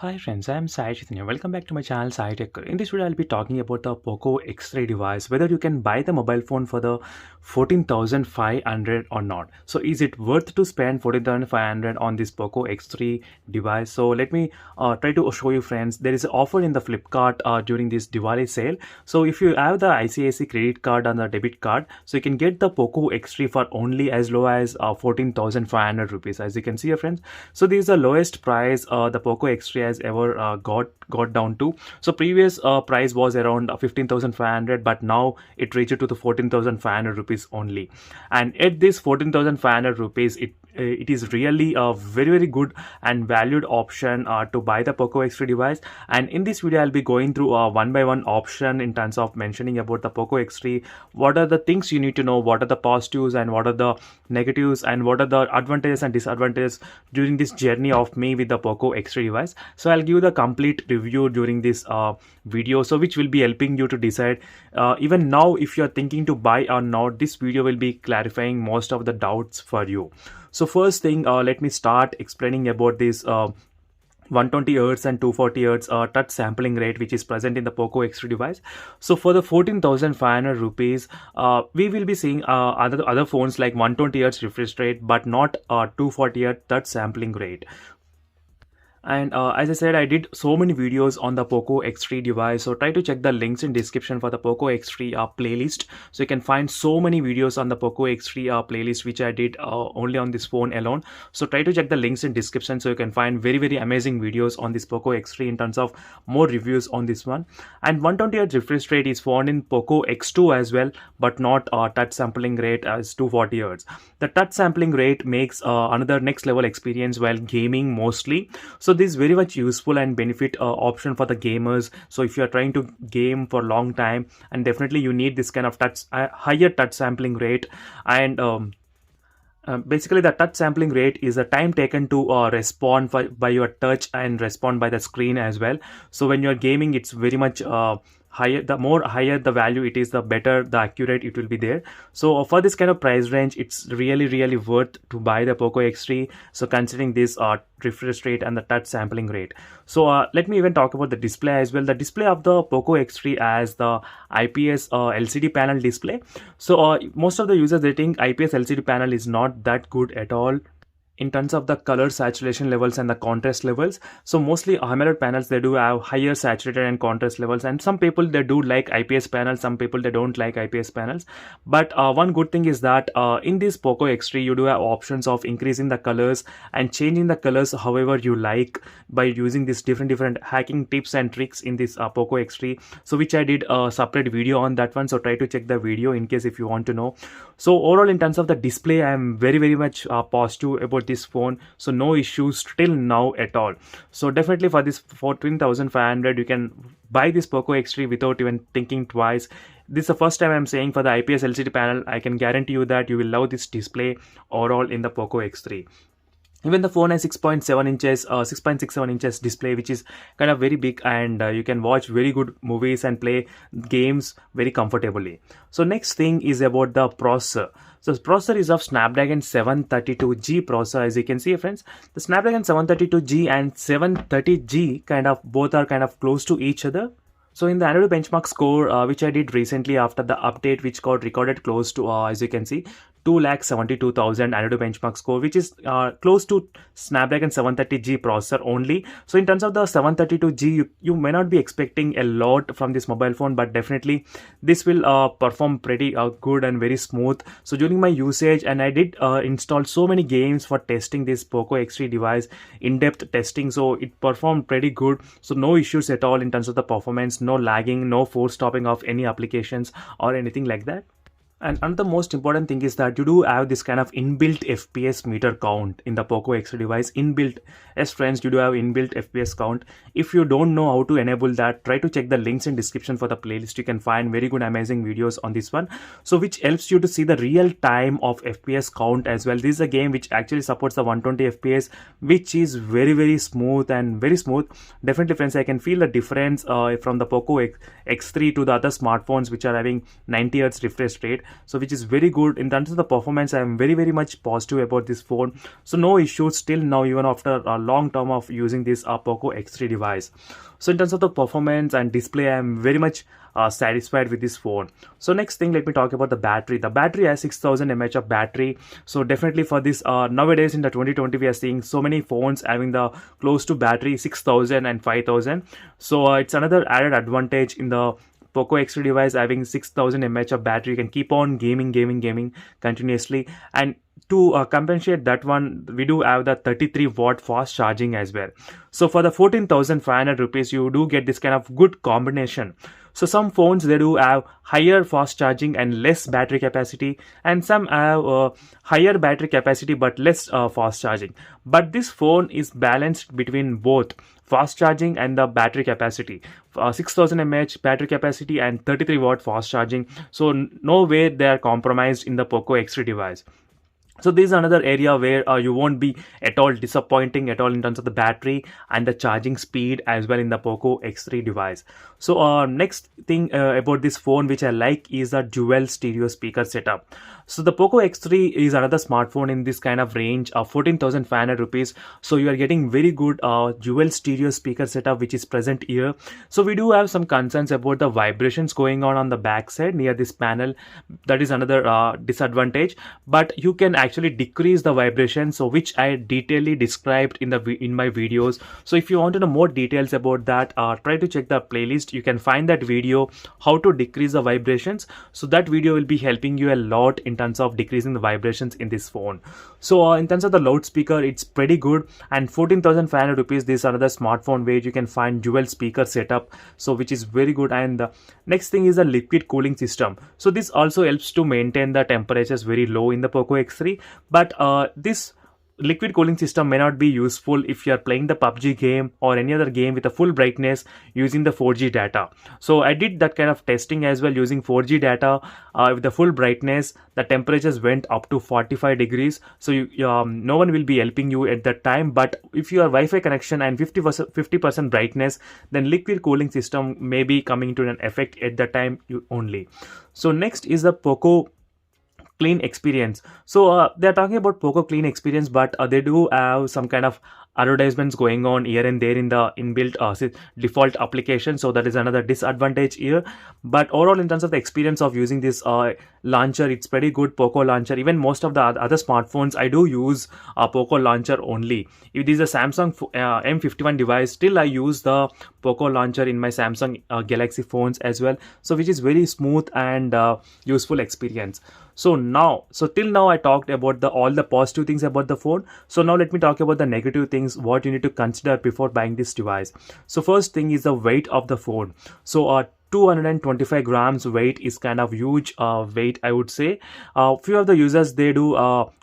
Hi friends, I am Sai Chaitanya. Welcome back to my channel Sai Tech. In this video, I'll be talking about the Poco X3 device, whether you can buy the mobile phone for the 14,500 or not. So is it worth to spend 14,500 on this Poco X3 device? So let me try to show you friends. There is an offer in the Flipkart during this Diwali sale. So if you have the ICICI credit card and the debit card, so you can get the Poco X3 for only as low as 14,500 rupees. As you can see, friends. So this is the lowest price the Poco X3 has ever got down to. So previous price was around 15,500, but now it reached to the 14,500 rupees only. And at this 14,500 rupees, it is really a very good and valued option to buy the Poco X3 device. And in this video, I'll be going through one by one option in terms of mentioning about the Poco X3. What are the things you need to know? What are the positives and what are the negatives, and what are the advantages and disadvantages during this journey of me with the Poco X3 device. So I'll give the complete review during this video, so which will be helping you to decide even now if you're thinking to buy or not. This video will be clarifying most of the doubts for you. So first thing, let me start explaining about this 120 Hz and 240 Hz touch sampling rate which is present in the Poco X3 device. So for the 14,500 rupees, we will be seeing other phones like 120 Hz refresh rate, but not 240 Hz touch sampling rate. And as I said, I did so many videos on the Poco X3 device, so try to check the links in description for the Poco X3 playlist. So you can find so many videos on the Poco X3 playlist which I did only on this phone alone. So try to check the links in description, so you can find very amazing videos on this Poco X3 in terms of more reviews on this one. And 120 Hz refresh rate is found in Poco X2 as well, but not touch sampling rate as 240 Hz. The touch sampling rate makes another next level experience while gaming mostly. So this is very much useful and benefit option for the gamers. So if you are trying to game for a long time, and definitely you need this kind of higher touch sampling rate. And basically the touch sampling rate is the time taken to respond by your touch and respond by the screen as well. So when you're gaming, it's very much higher. The more higher the value it is, the better the accurate it will be there. So for this kind of price range, it's really worth to buy the Poco X3. So considering this refresh rate and the touch sampling rate. So let me even talk about the display as well. The display of the Poco X3 as the IPS LCD panel display. So most of the users, they think IPS LCD panel is not that good at all in terms of the color saturation levels and the contrast levels. So mostly AMOLED panels, they do have higher saturated and contrast levels, and some people they do like IPS panels, some people they don't like IPS panels. But one good thing is that in this Poco X3 you do have options of increasing the colors and changing the colors however you like by using these different hacking tips and tricks in this Poco X3, so which I did a separate video on that one. So try to check the video in case if you want to know. So overall, in terms of the display, I am very much positive about this phone. So no issues till now at all. So definitely for this 14,500 you can buy this Poco X3 without even thinking twice. This is the first time I'm saying for the IPS LCD panel. I can guarantee you that you will love this display overall in the Poco X3. Even the phone has 6.7 inches 6.67 inches display, which is kind of very big, and you can watch very good movies and play games very comfortably. So next thing is about the processor. So the processor is of Snapdragon 732G processor. As you can see, friends, the Snapdragon 732G and 730G both are kind of close to each other. So in the Antutu benchmark score, which I did recently after the update, which got recorded close to, as you can see, 2,72,000 Antutu benchmark score, which is close to Snapdragon 730G processor only. So in terms of the 732G, you may not be expecting a lot from this mobile phone, but definitely this will perform pretty good and very smooth. So during my usage, and I did install so many games for testing this Poco X3 device, in-depth testing, so it performed pretty good. So no issues at all in terms of the performance, no lagging, no force stopping of any applications or anything like that. And another most important thing is that you do have this kind of inbuilt FPS meter count in the Poco X3 device. Inbuilt, as friends, you do have inbuilt FPS count. If you don't know how to enable that, try to check the links in description for the playlist. You can find very good amazing videos on this one, so which helps you to see the real time of FPS count as well. This is a game which actually supports the 120 FPS, which is very smooth and very smooth. Definitely, friends, I can feel the difference from the Poco X3 to the other smartphones which are having 90 Hz refresh rate. so which is very good. In terms of the performance, I am very much positive about this phone. So no issues still now, even after a long term of using this Poco X3 device. So in terms of the performance and display, I am very much satisfied with this phone. So next thing, let me talk about the battery. The battery has 6000 mAh of battery. So definitely for this, nowadays in the 2020, we are seeing so many phones having the close to battery 6000 and 5000. So it's another added advantage in the Poco X3 device having 6000 mAh of battery. You can keep on gaming continuously. And to compensate that one, we do have the 33-watt fast charging as well. So for the 14,500 rupees, you do get this kind of good combination. So some phones, they do have higher fast charging and less battery capacity, and some have higher battery capacity but less fast charging. But this phone is balanced between both fast charging and the battery capacity. 6000 mAh battery capacity and 33-watt fast charging. So no way they are compromised in the Poco X3 device. So this is another area where you won't be at all disappointing at all in terms of the battery and the charging speed as well in the Poco X3 device. So next thing about this phone which I like is the dual stereo speaker setup. So the Poco X3 is another smartphone in this kind of range of 14,500 rupees. So you are getting very good dual stereo speaker setup which is present here. So we do have some concerns about the vibrations going on the back side near this panel. That is another disadvantage, but you can actually decrease the vibration, so which I detailedly described in my videos. So if you want to know more details about that, try to check the playlist. You can find that video, how to decrease the vibrations. So that video will be helping you a lot in terms of decreasing the vibrations in this phone. So in terms of the loudspeaker, it's pretty good. And 14,500 rupees, this is another smartphone where you can find dual speaker setup, so which is very good. And the next thing is the liquid cooling system. So this also helps to maintain the temperatures very low in the Poco X3. But this liquid cooling system may not be useful if you are playing the PUBG game or any other game with a full brightness using the 4G data. So I did that kind of testing as well using 4G data with the full brightness. The temperatures went up to 45 degrees. So no one will be helping you at that time. But if you are Wi-Fi connection and 50% brightness, then liquid cooling system may be coming into an effect at that time only. So next is the Poco Clean Experience. So they're talking about Poco Clean Experience, but they do have some kind of advertisements going on here and there in the inbuilt default application. So that is another disadvantage here. But overall, in terms of the experience of using this launcher, it's pretty good. Poco launcher. Even most of the other smartphones, I do use Poco launcher only. If this is a Samsung M51 device, still I use the Poco launcher in my Samsung Galaxy phones as well. So which is very smooth and useful experience. So till now I talked about all the positive things about the phone. So now let me talk about the negative things, what you need to consider before buying this device. So first thing is the weight of the phone. So 225 grams weight is kind of huge weight, I would say. Few of the users, they do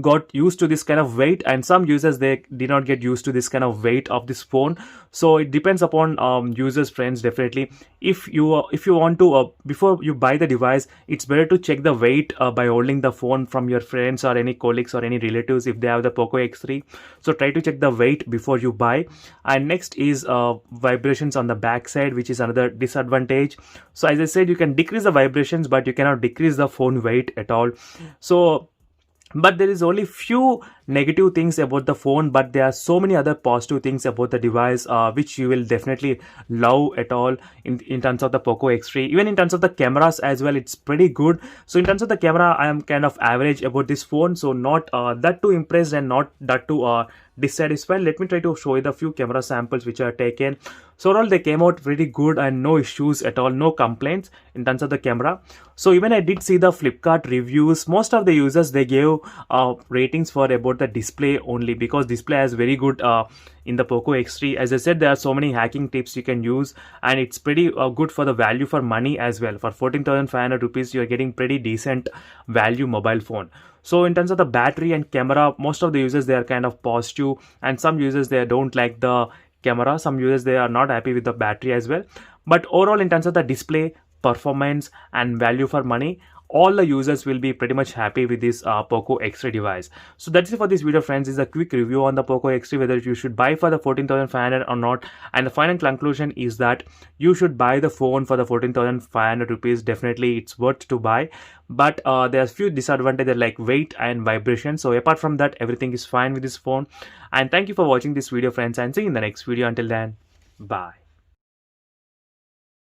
got used to this kind of weight, and some users, they did not get used to this kind of weight of this phone. So it depends upon users' friends. Definitely, if you want to before you buy the device, it's better to check the weight by holding the phone from your friends or any colleagues or any relatives if they have the Poco X3. So try to check the weight before you buy. And next is vibrations on the back side, which is another disadvantage. So as I said, you can decrease the vibrations, but you cannot decrease the phone weight at all. So but there is only few negative things about the phone, but there are so many other positive things about the device which you will definitely love at all in terms of the Poco X3. Even in terms of the cameras as well, it's pretty good. So in terms of the camera, I am kind of average about this phone, so not that too impressed and not that too dissatisfied. Let me try to show you the few camera samples which are taken. So overall, they came out pretty good and no issues at all, no complaints in terms of the camera. So even I did see the Flipkart reviews. Most of the users, they gave ratings for about the display only, because display is very good in the Poco X3. As I said, there are so many hacking tips you can use, and it's pretty good for the value for money as well. For 14,500 rupees, you're getting pretty decent value mobile phone. So in terms of the battery and camera, most of the users, they are kind of positive, and some users, they don't like the camera. Some users, they are not happy with the battery as well. But overall, in terms of the display, performance and value for money, all the users will be pretty much happy with this Poco X3 device. So that's it for this video, friends. This is a quick review on the Poco X3, whether you should buy for the 14,500 or not. And the final conclusion is that you should buy the phone for the 14,500 rupees. Definitely it's worth to buy, but there's few disadvantages like weight and vibration. So apart from that, everything is fine with this phone. And thank you for watching this video, friends, and see you in the next video. Until then, bye.